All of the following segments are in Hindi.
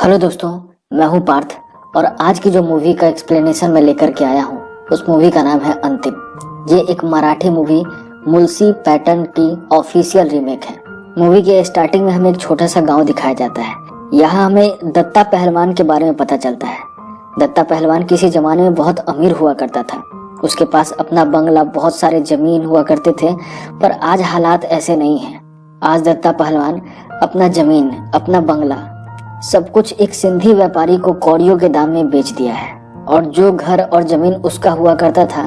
हेलो दोस्तों, मैं हूं पार्थ और आज की जो मूवी का एक्सप्लेनेशन मैं लेकर के आया हूं उस मूवी का नाम है अंतिम। ये एक मराठी मूवी मुलसी पैटर्न की ऑफिशियल रीमेक है। मूवी के स्टार्टिंग में हमें एक छोटा सा गांव दिखाया जाता है। यहाँ हमें दत्ता पहलवान के बारे में पता चलता है। दत्ता पहलवान किसी जमाने में बहुत अमीर हुआ करता था। उसके पास अपना बंगला, बहुत सारे जमीन हुआ करते थे, पर आज हालात ऐसे नहीं हैं। आज दत्ता पहलवान अपना जमीन, अपना बंगला, सब कुछ एक सिंधी व्यापारी को कौड़ियों के दाम में बेच दिया है और जो घर और जमीन उसका हुआ करता था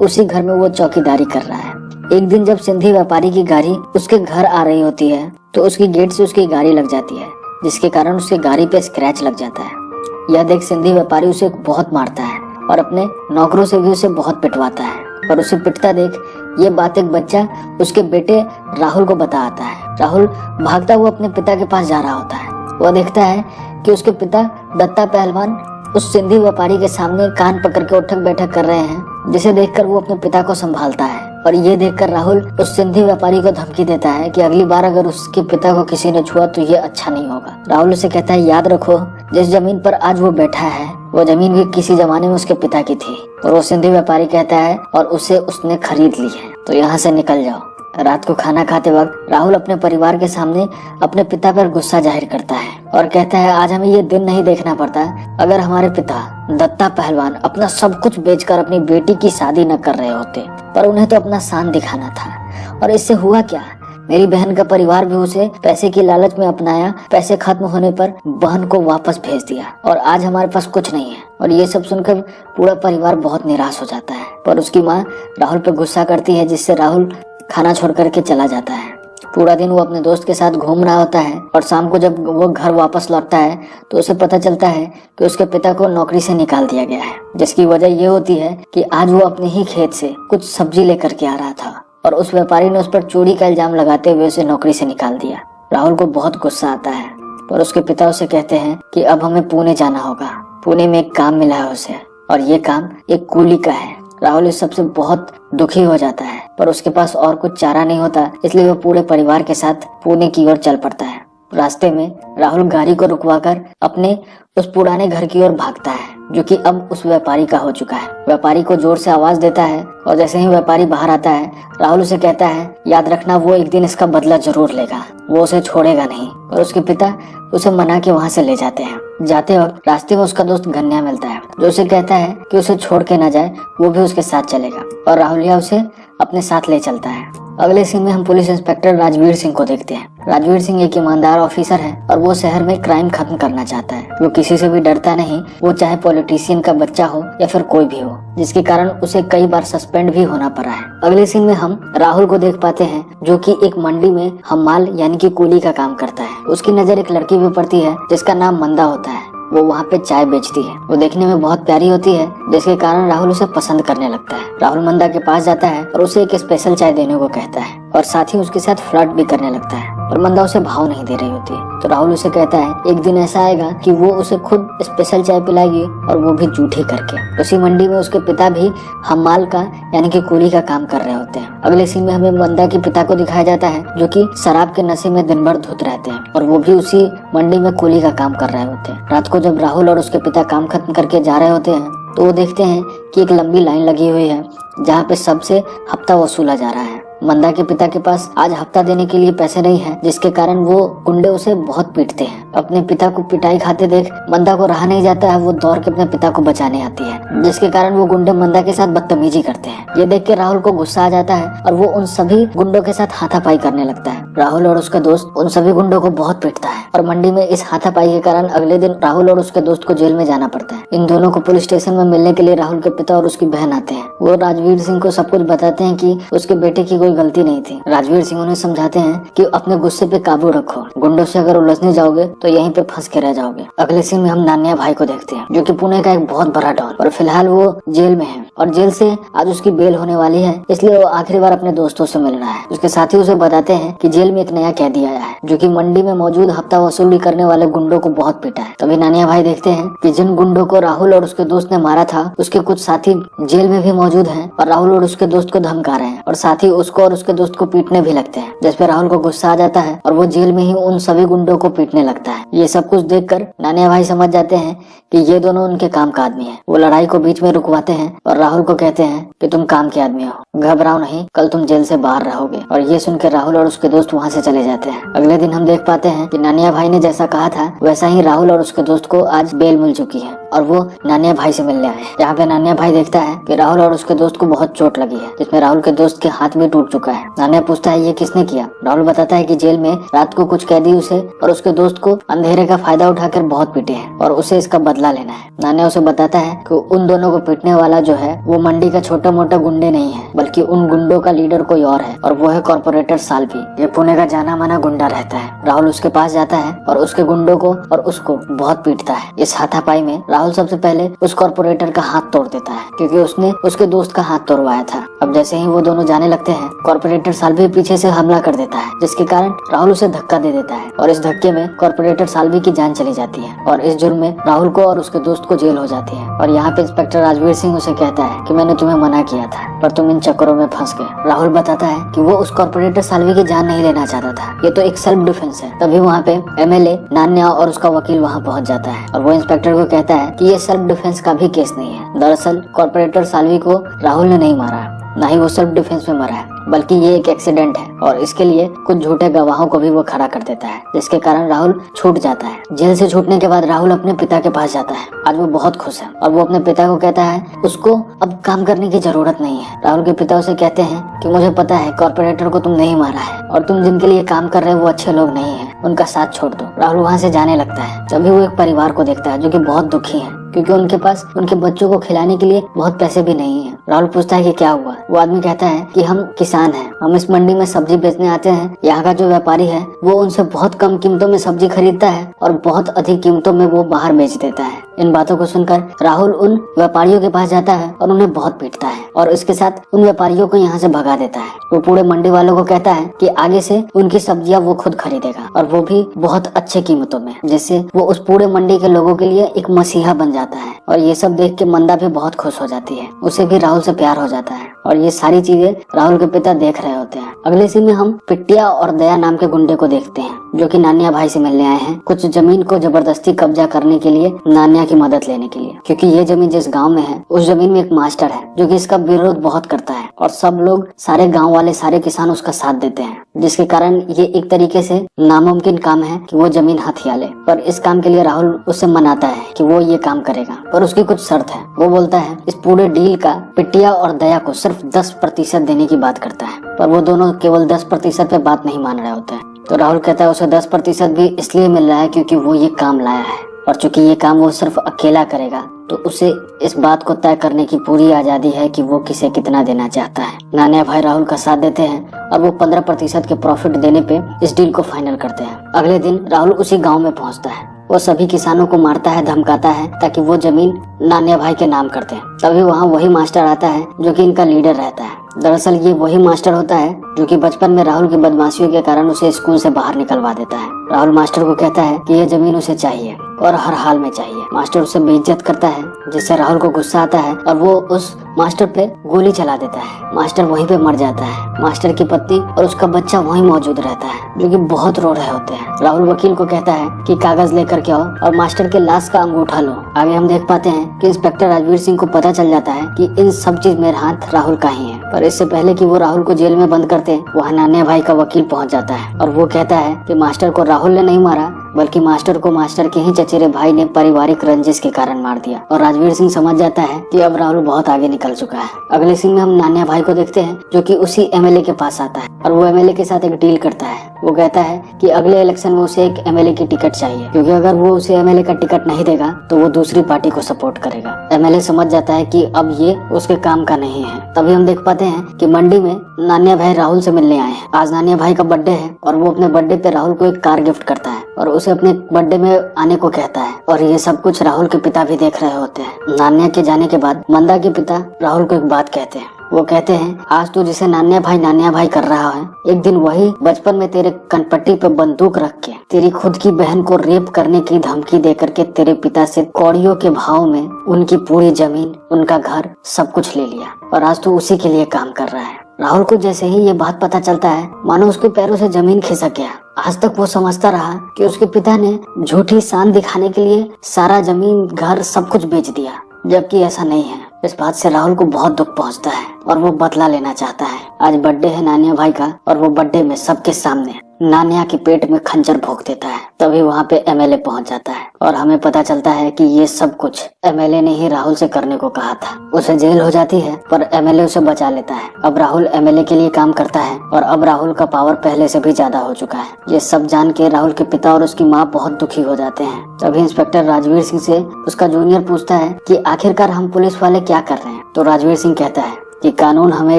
उसी घर में वो चौकीदारी कर रहा है। एक दिन जब सिंधी व्यापारी की गाड़ी उसके घर आ रही होती है तो उसकी गेट से उसकी गाड़ी लग जाती है, जिसके कारण उसकी गाड़ी पे स्क्रैच लग जाता है। यह देख सिंधी व्यापारी उसे बहुत मारता है और अपने नौकरों से भी उसे बहुत पिटवाता है। और उसे पिटता देख ये बात एक बच्चा उसके बेटे राहुल को बता आता है। राहुल भागता हुआ अपने पिता के पास जा रहा होता है। वह देखता है कि उसके पिता दत्ता पहलवान उस सिंधी व्यापारी के सामने कान पकड़ के उठक बैठक कर रहे हैं, जिसे देखकर वो अपने पिता को संभालता है। और ये देखकर राहुल उस सिंधी व्यापारी को धमकी देता है कि अगली बार अगर उसके पिता को किसी ने छुआ तो ये अच्छा नहीं होगा। राहुल उसे कहता है, याद रखो जिस जमीन पर आज वो बैठा है वो जमीन भी किसी जमाने में उसके पिता की थी। और वो सिंधी व्यापारी कहता है, और उसे उसने खरीद ली है, तो यहाँ से निकल जाओ। रात को खाना खाते वक्त राहुल अपने परिवार के सामने अपने पिता पर गुस्सा जाहिर करता है और कहता है, आज हमें ये दिन नहीं देखना पड़ता अगर हमारे पिता दत्ता पहलवान अपना सब कुछ बेचकर अपनी बेटी की शादी न कर रहे होते, पर उन्हें तो अपना शान दिखाना था। और इससे हुआ क्या, मेरी बहन का परिवार भी उसे पैसे की लालच में अपनाया। पैसे खत्म होने पर बहन को वापस भेज दिया और आज हमारे पास कुछ नहीं है। और ये सब सुनकर पूरा परिवार बहुत निराश हो जाता है। पर उसकी माँ राहुल पर गुस्सा करती है, जिससे राहुल खाना छोड़ करके चला जाता है। पूरा दिन वो अपने दोस्त के साथ घूम रहा होता है और शाम को जब वो घर वापस लौटता है तो उसे पता चलता है कि उसके पिता को नौकरी से निकाल दिया गया है, जिसकी वजह ये होती है कि आज वो अपने ही खेत से कुछ सब्जी लेकर के आ रहा था और उस व्यापारी ने उस पर चोरी का इल्जाम लगाते हुए उसे नौकरी से निकाल दिया। राहुल को बहुत गुस्सा आता है, पर उसके पिता उसे कहते हैं कि अब हमें पुणे जाना होगा। पुणे में एक काम मिला है उसे और ये काम एक कूली का है। राहुल इस सबसे बहुत दुखी हो जाता है, पर उसके पास और कुछ चारा नहीं होता, इसलिए वो पूरे परिवार के साथ पुणे की ओर चल पड़ता है। रास्ते में राहुल गाड़ी को रुकवाकर अपने उस पुराने घर की ओर भागता है, जो कि अब उस व्यापारी का हो चुका है। व्यापारी को जोर से आवाज देता है और जैसे ही व्यापारी बाहर आता है राहुल उसे कहता है, याद रखना वो एक दिन इसका बदला जरूर लेगा, वो उसे छोड़ेगा नहीं। और उसके पिता उसे मना के वहाँ से ले जाते हैं। जाते वक्त रास्ते में उसका दोस्त गन्या मिलता है, जो उसे कहता है कि उसे छोड़ के ना जाए, वो भी उसके साथ चलेगा। और राहुलिया उसे अपने साथ ले चलता है। अगले सीन में हम पुलिस इंस्पेक्टर राजवीर सिंह को देखते हैं। राजवीर सिंह एक ईमानदार ऑफिसर है और वो शहर में क्राइम खत्म करना चाहता है। वो किसी से भी डरता नहीं, वो चाहे पॉलिटिशियन का बच्चा हो या फिर कोई भी हो, जिसके कारण उसे कई बार सस्पेंड भी होना पड़ा है। अगले सीन में हम राहुल को देख पाते हैं, जो कि एक मंडी में हमाल यानी कि कूली का काम करता है। उसकी नजर एक लड़की पे पड़ती है जिसका नाम मंदा होता है। वो वहाँ पे चाय बेचती है। वो देखने में बहुत प्यारी होती है, जिसके कारण राहुल उसे पसंद करने लगता है। राहुल मंदा के पास जाता है और उसे एक स्पेशल चाय देने को कहता है और साथ ही उसके साथ फ्लर्ट भी करने लगता है, और मंदा उसे भाव नहीं दे रही होती। तो राहुल उसे कहता है एक दिन ऐसा आएगा कि वो उसे खुद स्पेशल चाय पिलाएगी, और वो भी जूठी करके। उसी मंडी में उसके पिता भी हमाल का यानी कि कूली का काम कर रहे होते हैं। अगले सीन में हमें मंदा के पिता को दिखाया जाता है, जो कि शराब के नशे में दिन भर धुत रहते हैं और वो भी उसी मंडी में कूली का काम कर रहे होते हैं। रात को जब राहुल और उसके पिता काम खत्म करके जा रहे होते हैं तो वो देखते हैं कि एक लंबी लाइन लगी हुई है, जहाँ पे सबसे हफ्ता वसूला जा रहा है। मंदा के पिता के पास आज हफ्ता देने के लिए पैसे नहीं है, जिसके कारण वो गुंडे उसे बहुत पीटते हैं। अपने पिता को पिटाई खाते देख मंदा को रहा नहीं जाता है। वो दौड़ के अपने पिता को बचाने आती है, जिसके कारण वो गुंडे मंदा के साथ बदतमीजी करते हैं। ये देख के राहुल को गुस्सा आ जाता है और वो उन सभी गुंडों के साथ हाथापाई करने लगता है। राहुल और उसका दोस्त उन सभी गुंडों को बहुत पीटता है और मंडी में इस हाथापाई के कारण अगले दिन राहुल और उसके दोस्त को जेल में जाना पड़ता है। इन दोनों को पुलिस स्टेशन में मिलने के लिए राहुल के पिता और उसकी बहन आते हैं। वो राजवीर सिंह को सब कुछ बताते हैं कि उसके बेटे की कोई गलती नहीं थी। राजवीर सिंह उन्हें समझाते हैं कि अपने गुस्से पे काबू रखो, गुंडों से अगर उलझने जाओगे तो यहीं पे फंस के रह जाओगे। अगले सीन में हम नानिया भाई को देखते हैं, जो कि पुणे का एक बहुत बड़ा डॉन, और फिलहाल वो जेल में है और जेल से आज उसकी बेल होने वाली है, इसलिए वो आखिरी बार अपने दोस्तों से मिल रहा है। उसके साथी उसे बताते हैं कि जेल में एक नया कैदी आया है, जो कि मंडी में मौजूद हफ्ता वसूली करने वाले गुंडों को बहुत पीटा है। तभी नानिया भाई देखते हैं कि जिन गुंडों को राहुल और उसके दोस्त ने मारा था, उसके कुछ साथी जेल में भी मौजूद हैं और राहुल और उसके दोस्त को धमका रहे हैं और साथ ही उसको को और उसके दोस्त को पीटने भी लगते हैं, जिस पे राहुल को गुस्सा आ जाता है और वो जेल में ही उन सभी गुंडों को पीटने लगता है। ये सब कुछ देखकर नानिया भाई समझ जाते हैं कि ये दोनों उनके काम का आदमी है। वो लड़ाई को बीच में रुकवाते हैं और राहुल को कहते हैं कि तुम काम के आदमी हो, घबराओ नहीं, कल तुम जेल से बाहर रहोगे। और ये सुनकर राहुल और उसके दोस्त वहाँ से चले जाते हैं। अगले दिन हम देख पाते हैं कि नानिया भाई ने जैसा कहा था वैसा ही राहुल और उसके दोस्त को आज बेल मिल चुकी है और वो नानिया भाई से मिलने आए। यहाँ पे नानिया भाई देखता है कि राहुल और उसके दोस्त को बहुत चोट लगी है, जिसमें राहुल के दोस्त के हाथ भी टूट चुका है। नानिया पूछता है ये किसने किया। राहुल बताता है कि जेल में रात को कुछ कैदी उसे और उसके दोस्त को अंधेरे का फायदा उठाकर बहुत पीटे हैं और उसे इसका बदला लेना है। नानिया उसे बताता है कि उन दोनों को पीटने वाला जो है वो मंडी का छोटा मोटा गुंडे नहीं है, बल्कि उन गुंडों का लीडर कोई और है और वो है कॉर्पोरेटर साल्वी। ये पुणे का जाना माना गुंडा रहता है। राहुल उसके पास जाता है और उसके गुंडों को और उसको बहुत पीटता है। इस हाथापाई में राहुल सबसे पहले उस कॉर्पोरेटर का हाथ तोड़ देता है, क्योंकि उसने उसके दोस्त का हाथ तोड़वाया था। अब जैसे ही वो दोनों जाने लगते हैं, कॉर्पोरेटर साल्वी पीछे से हमला कर देता है, जिसके कारण राहुल उसे धक्का दे देता है और इस धक्के में कॉर्पोरेटर साल्वी की जान चली जाती है और इस जुर्म में राहुल को और उसके दोस्त को जेल हो जाती है। और यहाँ पे इंस्पेक्टर राजवीर सिंह उसे कहता है कि मैंने तुम्हें मना किया था पर तुम इन चक्करों में फंस गए। राहुल बताता है कि वो उस कॉर्पोरेटर साल्वी की जान नहीं लेना चाहता था, ये तो एक सेल्फ डिफेंस है। तभी वहाँ पे एमएलए नान्या और उसका वकील वहाँ पहुँच जाता है और वो इंस्पेक्टर को कहता है कि ये सेल्फ डिफेंस का भी केस नहीं है। दरअसल कॉर्पोरेटर साल्वी को राहुल ने नहीं मारा, ना ही वो सेल्फ डिफेंस में मरा है, बल्कि ये एक एक्सीडेंट है और इसके लिए कुछ झूठे गवाहों को भी वो खड़ा कर देता है, जिसके कारण राहुल छूट जाता है। जेल से छूटने के बाद राहुल अपने पिता के पास जाता है। आज वो बहुत खुश है और वो अपने पिता को कहता है उसको अब काम करने की जरूरत नहीं है। राहुल के पिता उसे कहते हैं कि मुझे पता है कॉर्पोरेटर को तुम नहीं मारा है और तुम जिनके लिए काम कर रहे हो वो अच्छे लोग नहीं है, उनका साथ छोड़ दो। राहुल वहाँ से जाने लगता है। तभी वो एक परिवार को देखता है जो कि बहुत दुखी है, क्योंकि उनके पास उनके बच्चों को खिलाने के लिए बहुत पैसे भी नहीं है। राहुल पूछता है कि क्या हुआ। वो आदमी कहता है कि हम किसान हैं, हम इस मंडी में सब्जी बेचने आते हैं। यहाँ का जो व्यापारी है वो उनसे बहुत कम कीमतों में सब्जी खरीदता है और बहुत अधिक कीमतों में वो बाहर बेच देता है। इन बातों को सुनकर राहुल उन व्यापारियों के पास जाता है और उन्हें बहुत पीटता है और इसके साथ उन व्यापारियों को यहाँ से भगा देता है। वो पूरे मंडी वालों को कहता है कि आगे से उनकी सब्जियां वो खुद खरीदेगा और वो भी बहुत अच्छे कीमतों में, जिससे वो उस पूरे मंडी के लोगों के लिए एक मसीहा बन जाता है। और ये सब देख के मंदा भी बहुत खुश हो जाती है, उसे भी राहुल से प्यार हो जाता है और ये सारी चीजें राहुल के पिता देख रहे होते हैं। अगले सीन में हम पिट्टिया और दया नाम के गुंडे को देखते हैं, जो कि नानिया भाई से मिलने आए हैं कुछ जमीन को जबरदस्ती कब्जा करने के लिए, नानिया की मदद लेने के लिए। क्योंकि ये जमीन जिस गांव में है उस जमीन में एक मास्टर है जो कि इसका विरोध बहुत करता है और सब लोग, सारे गांव वाले, सारे किसान उसका साथ देते हैं, जिसके कारण ये एक तरीके से नामुमकिन काम है कि वो जमीन हथिया ले। पर इस काम के लिए राहुल उससे मनाता है कि वो ये काम करेगा, पर उसकी कुछ शर्त है। वो बोलता है इस पूरे डील का पिट्टिया और दया को सिर्फ 10% देने की बात करता है, पर वो दोनों केवल 10% पे बात नहीं मान रहे होते हैं। तो राहुल कहता है उसे 10% भी इसलिए मिल रहा है क्योंकि वो ये काम लाया है और चूंकि ये काम वो सिर्फ अकेला करेगा तो उसे इस बात को तय करने की पूरी आजादी है कि वो किसे कितना देना चाहता है। नानिया भाई राहुल का साथ देते हैं और वो 15% के प्रॉफिट देने पे इस डील को फाइनल करते हैं। अगले दिन राहुल उसी गांव में पहुंचता है। वो सभी किसानों को मारता है, धमकाता है ताकि वो जमीन नानिया भाई के नाम कर दे। तभी वहाँ वही मास्टर आता है जो कि इनका लीडर रहता है। दरअसल ये वही मास्टर होता है जो कि बचपन में राहुल की बदमाशियों के कारण उसे स्कूल से बाहर निकलवा देता है। राहुल मास्टर को कहता है कि ये जमीन उसे चाहिए और हर हाल में चाहिए। मास्टर उसे बेइज्जत करता है, जिससे राहुल को गुस्सा आता है और वो उस मास्टर पे गोली चला देता है। मास्टर वहीं पे मर जाता है। मास्टर की पत्नी और उसका बच्चा वहीं मौजूद रहता है, जो कि बहुत रो रहे होते हैं। राहुल वकील को कहता है कि कागज लेकर के आओ और मास्टर के लाश का अंगूठा लो। आगे हम देख पाते हैं कि इंस्पेक्टर राजवीर सिंह को पता चल जाता है कि इन सब चीज में हाथ राहुल का ही है। पर इससे पहले कि वो राहुल को जेल में बंद करते, वहाँ नानिया भाई का वकील पहुँच जाता है और वो कहता है कि मास्टर को राहुल ने नहीं मारा, बल्कि मास्टर को मास्टर के ही चचेरे भाई ने पारिवारिक रंजिश के कारण मार दिया। और राजवीर सिंह समझ जाता है कि अब राहुल बहुत आगे निकल चुका है। अगले सीन में हम नानिया भाई को देखते हैं जो कि उसी एमएलए के पास आता है और वो एमएलए के साथ एक डील करता है। वो कहता है कि अगले इलेक्शन में उसे एक एमएलए की टिकट चाहिए, क्योंकि अगर वो उसे एमएलए का टिकट नहीं देगा तो वो दूसरी पार्टी को सपोर्ट करेगा। एमएलए समझ जाता है कि अब ये उसके काम का नहीं है। तभी हम देख पाते हैं कि मंडी में नानिया भाई राहुल से मिलने आए हैं। आज नानिया भाई का बर्थडे है और वो अपने बर्थडे पे राहुल को एक कार गिफ्ट करता है और उसे अपने बर्थडे में आने को कहता है। और ये सब कुछ राहुल के पिता भी देख रहे होते हैं। नानिया के जाने के बाद मंदा के पिता राहुल को एक बात कहते हैं। वो कहते हैं आज तू जिसे नानिया भाई कर रहा है, एक दिन वही बचपन में तेरे कनपट्टी पे बंदूक रख के तेरी खुद की बहन को रेप करने की धमकी दे करके तेरे पिता से कौड़ियों के भाव में उनकी पूरी जमीन, उनका घर, सब कुछ ले लिया और आज तू उसी के लिए काम कर रहा है। राहुल को जैसे ही ये बात पता चलता है मानो उसके पैरों से जमीन खिसक गया। आज तक वो समझता रहा कि उसके पिता ने झूठी शान दिखाने के लिए सारा जमीन घर सब कुछ बेच दिया, जबकि ऐसा नहीं है। इस बात से राहुल को बहुत दुख पहुंचता है और वो बदला लेना चाहता है। आज बर्थडे है नानिया भाई का और वो बर्थडे में सबके सामने नानिया के पेट में खंजर भोंक देता है। तभी वहाँ पे एमएलए पहुंच जाता है और हमें पता चलता है कि ये सब कुछ एमएलए ने ही राहुल से करने को कहा था। उसे जेल हो जाती है पर एमएलए उसे बचा लेता है। अब राहुल एमएलए के लिए काम करता है और अब राहुल का पावर पहले से भी ज्यादा हो चुका है। ये सब जान के राहुल के पिता और उसकी माँ बहुत दुखी हो जाते हैं। तभी इंस्पेक्टर राजवीर सिंह से उसका जूनियर पूछता है कि आखिरकार हम पुलिस वाले क्या कर रहे हैं। तो राजवीर सिंह कहता है कि कानून हमें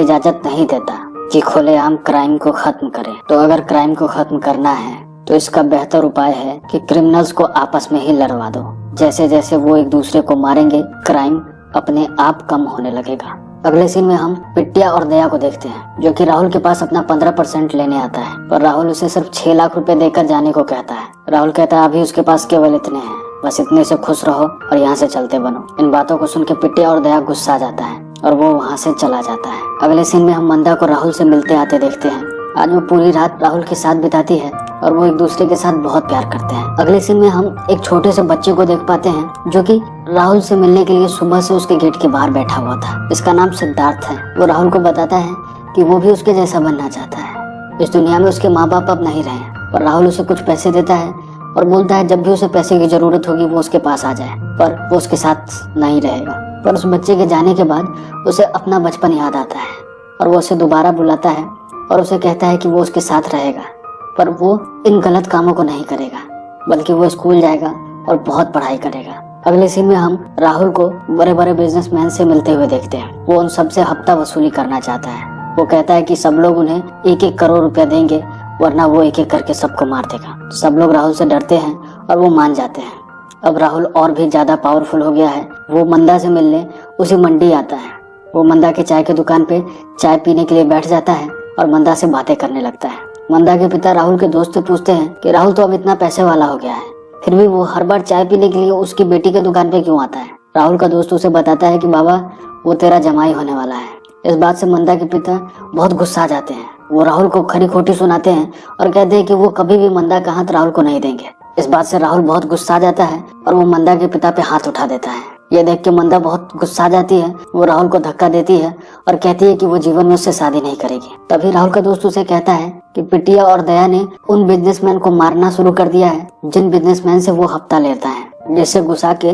इजाजत नहीं देता कि खुलेआम क्राइम को खत्म करें। तो अगर क्राइम को खत्म करना है तो इसका बेहतर उपाय है कि क्रिमिनल्स को आपस में ही लड़वा दो। जैसे जैसे वो एक दूसरे को मारेंगे क्राइम अपने आप कम होने लगेगा। अगले सीन में हम पिट्टिया और दया को देखते हैं जो कि राहुल के पास अपना 15% लेने आता है, पर राहुल उसे सिर्फ 6 लाख रुपए देकर जाने को कहता है। राहुल कहता है अभी उसके पास केवल इतने हैं, बस इतने से खुश रहो और यहाँ से चलते बनो। इन बातों को सुन के पिट्टिया और दया गुस्सा आ जाता है और वो वहाँ से चला जाता है। अगले सीन में हम मंदा को राहुल से मिलते आते देखते हैं। आज वो पूरी रात राहुल के साथ बिताती है और वो एक दूसरे के साथ बहुत प्यार करते हैं। अगले सीन में हम एक छोटे से बच्चे को देख पाते हैं जो कि राहुल से मिलने के लिए सुबह से उसके गेट के बाहर बैठा हुआ था। इसका नाम सिद्धार्थ है। वो राहुल को बताता है कि वो भी उसके जैसा बनना चाहता है। इस दुनिया में उसके माँ बाप अब नहीं रहे और राहुल उसे कुछ पैसे देता है और बोलता है जब भी उसे पैसे की जरूरत होगी वो उसके पास आ जाए, पर वो उसके साथ नहीं रहेगा। पर उस बच्चे के जाने के बाद उसे अपना बचपन याद आता है और वो उसे दोबारा बुलाता है और उसे कहता है कि वो उसके साथ रहेगा, पर वो इन गलत कामों को नहीं करेगा बल्कि वो स्कूल जाएगा और बहुत पढ़ाई करेगा। अगले सीन में हम राहुल को बड़े बड़े बिजनेसमैन से मिलते हुए देखते हैं। वो उन सबसे हफ्ता वसूली करना चाहता है। वो कहता है कि सब लोग उन्हें 1-1 करोड़ रुपया देंगे वरना वो एक एक करके सबको मार देगा। सब लोग राहुल से डरते हैं और वो मान जाते हैं। अब राहुल और भी ज्यादा पावरफुल हो गया है। वो मंदा से मिलने उसी मंडी आता है। वो मंदा के चाय की दुकान पे चाय पीने के लिए बैठ जाता है और मंदा से बातें करने लगता है। मंदा के पिता राहुल के दोस्त से पूछते हैं कि राहुल तो अब इतना पैसे वाला हो गया है, फिर भी वो हर बार चाय पीने के लिए उसकी बेटी के दुकान पे क्यों आता है। राहुल का दोस्त उसे बताता है कि बाबा वो तेरा जमाई होने वाला है। इस बात से मंदा के पिता बहुत गुस्सा आ जाते हैं। वो राहुल को खरी खोटी सुनाते हैं और कहते हैं कि वो कभी भी मंदा का हाथ राहुल को नहीं देंगे। इस बात से राहुल बहुत गुस्सा आ जाता है और वो मंदा के पिता पे हाथ उठा देता है। ये देख के मंदा बहुत गुस्सा आ जाती है। वो राहुल को धक्का देती है और कहती है कि वो जीवन में उससे शादी नहीं करेगी। तभी राहुल का दोस्त उसे कहता है कि पिटिया और दया ने उन बिजनेसमैन को मारना शुरू कर दिया है जिन बिजनेसमैन से वो हफ्ता लेता है। जिससे गुस्सा के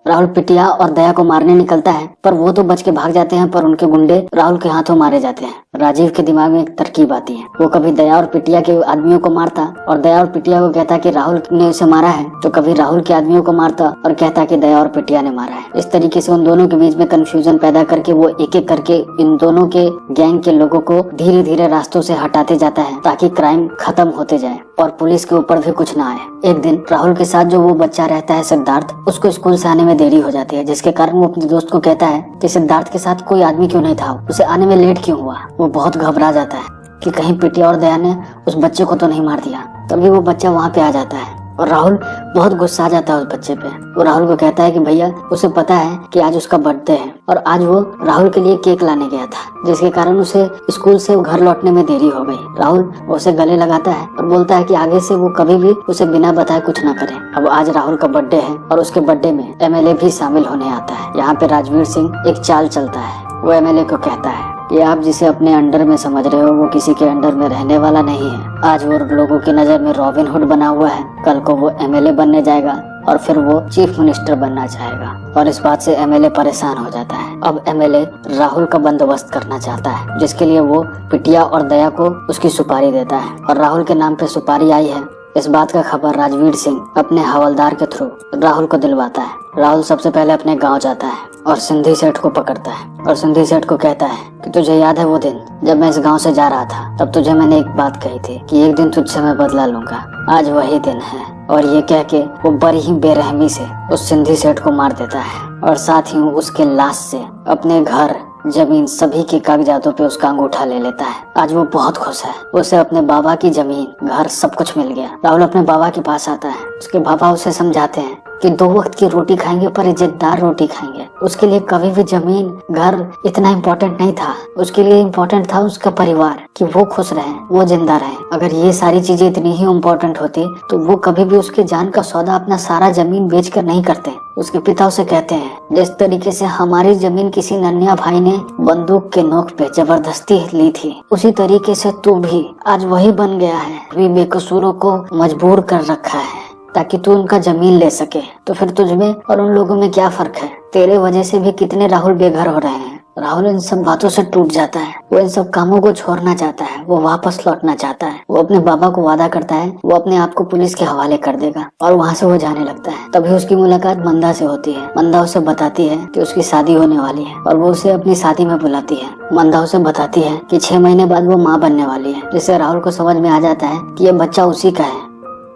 राहुल पिटिया और दया को मारने निकलता है, पर वो तो बच के भाग जाते हैं, पर उनके गुंडे राहुल के हाथों मारे जाते हैं। राजीव के दिमाग में एक तरकीब आती है। वो कभी दया और पिटिया के आदमियों को मारता और दया और पिटिया को कहता कि राहुल ने उसे मारा है, तो कभी राहुल के आदमियों को मारता और कहता कि दया और पिटिया ने मारा है। इस तरीके से उन दोनों के बीच में कंफ्यूजन पैदा करके वो एक एक करके इन दोनों के गैंग के लोगों को धीरे धीरे रास्तों से हटाते जाता है ताकि क्राइम खत्म होते जाए और पुलिस के ऊपर भी कुछ ना आए। एक दिन राहुल के साथ जो वो बच्चा रहता है सिद्धार्थ, उसको स्कूल से आने में देरी हो जाती है, जिसके कारण वो अपने दोस्त को कहता है कि सिद्धार्थ के साथ कोई आदमी क्यों नहीं था, उसे आने में लेट क्यों हुआ। वो बहुत घबरा जाता है कि कहीं पिटिया और दया ने उस बच्चे को तो नहीं मार दिया। तभी वो बच्चा वहाँ पे आ जाता है और राहुल बहुत गुस्सा आ जाता है उस बच्चे पे। वो राहुल को कहता है कि भैया उसे पता है कि आज उसका बर्थडे है और आज वो राहुल के लिए केक लाने गया था, जिसके कारण उसे स्कूल से घर लौटने में देरी हो गई। राहुल उसे गले लगाता है और बोलता है कि आगे से वो कभी भी उसे बिना बताए कुछ ना करे। अब आज राहुल का बर्थडे है और उसके बर्थडे में एमएलए भी शामिल होने आता है। यहाँ पे राजवीर सिंह एक चाल चलता है। वो एमएलए को कहता है कि आप जिसे अपने अंडर में समझ रहे हो वो किसी के अंडर में रहने वाला नहीं है। आज वो लोगों की नजर में रॉबिन हुड बना हुआ है, कल को वो एमएलए बनने जाएगा और फिर वो चीफ मिनिस्टर बनना चाहेगा। और इस बात से एमएलए परेशान हो जाता है। अब एमएलए राहुल का बंदोबस्त करना चाहता है, जिसके लिए वो पिटिया और दया को उसकी सुपारी देता है और राहुल के नाम पे सुपारी आई है। इस बात का खबर राजवीर सिंह अपने हवलदार के थ्रू राहुल को दिलवाता है। राहुल सबसे पहले अपने गांव जाता है और सिंधी सेठ को पकड़ता है और सिंधी सेठ को कहता है कि तुझे याद है वो दिन जब मैं इस गांव से जा रहा था, तब तुझे मैंने एक बात कही थी कि एक दिन तुझसे मैं बदला लूंगा। आज वही दिन है। और ये कह के वो बड़ी ही बेरहमी से उस सिंधी सेठ को मार देता है और साथ ही उसके लाश से अपने घर जमीन सभी के कागजातों पे उसका अंगूठा ले लेता है। आज वो बहुत खुश है। उसे अपने बाबा की जमीन घर सब कुछ मिल गया। राहुल अपने बाबा के पास आता है। उसके बाबा उसे समझाते हैं कि 2 वक्त की रोटी खाएंगे पर इज्जतदार रोटी खाएंगे। उसके लिए कभी भी जमीन घर इतना इम्पोर्टेंट नहीं था। उसके लिए इम्पोर्टेंट था उसका परिवार, कि वो खुश रहे, वो जिंदा रहे। अगर ये सारी चीजें इतनी ही इम्पोर्टेंट होती तो वो कभी भी उसके जान का सौदा अपना सारा जमीन बेचकर नहीं करते। उसके पिता उसे कहते हैं, जिस तरीके से हमारी जमीन किसी नन्या भाई ने बंदूक के नोक पे जबरदस्ती ली थी, उसी तरीके से तू भी आज वही बन गया है। भी बेकसूरों को मजबूर कर रखा है ताकि तू उनका जमीन ले सके। तो फिर तुझमें और उन लोगों में क्या फर्क है? तेरे वजह से भी कितने राहुल बेघर हो रहे हैं। राहुल इन सब बातों से टूट जाता है। वो इन सब कामों को छोड़ना चाहता है, वो वापस लौटना चाहता है। वो अपने बाबा को वादा करता है वो अपने आप को पुलिस के हवाले कर देगा और वहाँ से वो जाने लगता है। तभी उसकी मुलाकात मंदा से होती है। मंदा उसे बताती है कि उसकी शादी होने वाली है और वो उसे अपनी शादी में बुलाती है। मंदा उसे बताती है कि 6 महीने बाद वो माँ बनने वाली है, जिससे राहुल को समझ में आ जाता है कि ये बच्चा उसी का है।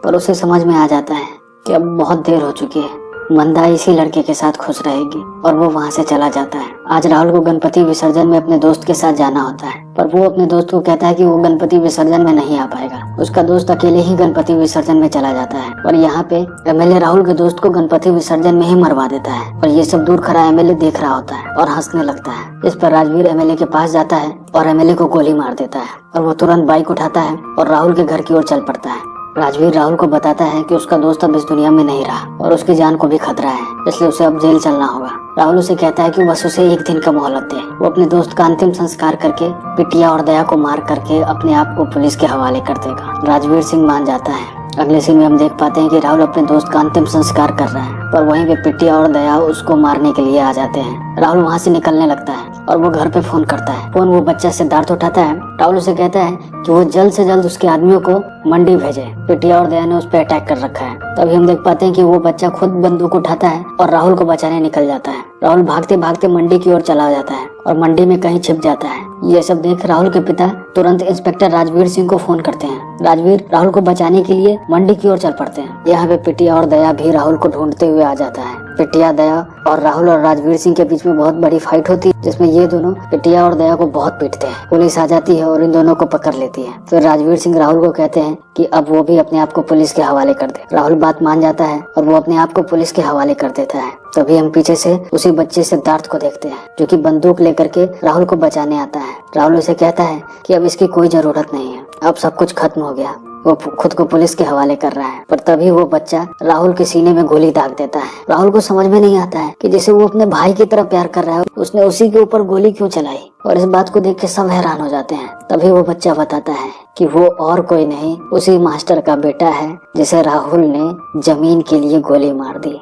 पर उसे समझ में आ जाता है कि अब बहुत देर हो चुकी है, मंदा इसी लड़के के साथ खुश रहेगी और वो वहाँ से चला जाता है। आज राहुल को गणपति विसर्जन में अपने दोस्त के साथ जाना होता है, पर वो अपने दोस्त को कहता है कि वो गणपति विसर्जन में नहीं आ पाएगा। उसका दोस्त अकेले ही गणपति विसर्जन में चला जाता है और यहाँ पे एमएलए राहुल के दोस्त को गणपति विसर्जन में ही मरवा देता है। और ये सब दूर खड़ा एमएलए देख रहा होता है और हंसने लगता है। इस पर राजवीर एमएलए के पास जाता है और एमएलए को गोली मार देता है और वो तुरंत बाइक उठाता है और राहुल के घर की ओर चल पड़ता है। राजवीर राहुल को बताता है कि उसका दोस्त अब इस दुनिया में नहीं रहा और उसकी जान को भी खतरा है, इसलिए उसे अब जेल चलना होगा। राहुल उसे कहता है कि बस उसे 1 दिन का मोहलत दे। वो अपने दोस्त का अंतिम संस्कार करके बिटिया और दया को मार करके अपने आप को पुलिस के हवाले कर देगा। राजवीर सिंह मान जाता है। अगले सीन में हम देख पाते हैं कि राहुल अपने दोस्त का अंतिम संस्कार कर रहा है, पर वहीं पे बिटिया और दया उसको मारने के लिए आ जाते हैं। राहुल वहाँ से निकलने लगता है और वो घर पे फोन करता है। फोन वो बच्चा सिद्धार्थ उठाता है। राहुल उसे कहता है कि वो जल्द से जल्द उसके आदमियों को मंडी भेजे, बिटिया और दया ने उस पर अटैक कर रखा है। तभी हम देख पाते हैं कि वो बच्चा खुद बंदूक उठाता है और राहुल को बचाने निकल जाता है। राहुल भागते भागते मंडी की ओर चला जाता है और मंडी में कहीं छिप जाता है। ये सब देख राहुल के पिता तुरंत इंस्पेक्टर राजवीर सिंह को फोन करते हैं। राजवीर राहुल को बचाने के लिए मंडी की ओर चल पड़ते हैं। यहाँ पे बिटिया और दया भी राहुल को ढूंढते हुए आ जाता है। बिटिया, दया और राहुल और राजवीर सिंह के बीच में बहुत बड़ी फाइट होती है, जिसमें ये दोनों बिटिया और दया को बहुत पीटते हैं। पुलिस आ जाती है और इन दोनों को पकड़ लेती है। फिर राजवीर सिंह राहुल को कहते हैं कि अब वो भी अपने आप को पुलिस के हवाले कर दे। राहुल बात मान जाता है और वो अपने आप को पुलिस के हवाले कर देता है। तभी हम पीछे से उसी बच्चे सिद्धार्थ को देखते हैं, जो कि बंदूक लेकर के राहुल को बचाने आता है। राहुल उसे कहता है कि अब इसकी कोई जरूरत नहीं है, अब सब कुछ खत्म हो गया। वो खुद को पुलिस के हवाले कर रहा है, पर तभी वो बच्चा राहुल के सीने में गोली दाग देता है। राहुल को समझ में नहीं आता है कि जैसे वो अपने भाई की तरह प्यार कर रहा है, उसने उसी के ऊपर गोली क्यों चलाई। और इस बात को देख के सब हैरान हो जाते हैं। तभी वो बच्चा बताता है कि वो और कोई नहीं, उसी मास्टर का बेटा है जिसे राहुल ने जमीन के लिए गोली मार दी।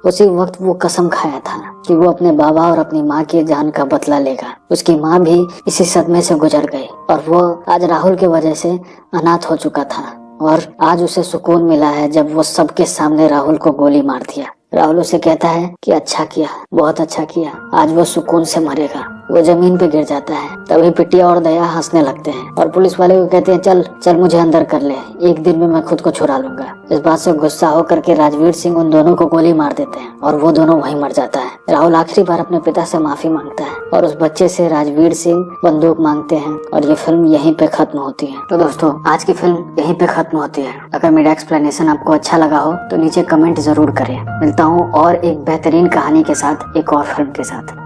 उसी वक्त वो कसम खाया था कि वो अपने बाबा और अपनी माँ की जान का बदला लेगा। उसकी माँ भी इसी सदमे से गुजर गई और वो आज राहुल के वजह से अनाथ हो चुका था। और आज उसे सुकून मिला है जब वो सबके सामने राहुल को गोली मार दिया। राहुल उसे कहता है कि अच्छा किया, बहुत अच्छा किया, आज वो सुकून से मरेगा। वो जमीन पे गिर जाता है। तभी बिटिया और दया हंसने लगते हैं और पुलिस वाले को कहते हैं चल चल मुझे अंदर कर ले, 1 दिन में मैं खुद को छुड़ा लूंगा। इस बात से गुस्सा होकर के राजवीर सिंह उन दोनों को गोली मार देते हैं और वो दोनों वहीं मर जाता है। राहुल आखिरी बार अपने पिता से माफी मांगता है और उस बच्चे से राजवीर सिंह बंदूक मांगते हैं और ये फिल्म यहीं पे खत्म होती है। तो दोस्तों, आज की फिल्म यहीं पे खत्म होती है। अगर मेरा एक्सप्लेनेशन आपको अच्छा लगा हो तो नीचे कमेंट जरूर करें। मिलता हूँ और एक बेहतरीन कहानी के साथ, एक और फिल्म के साथ।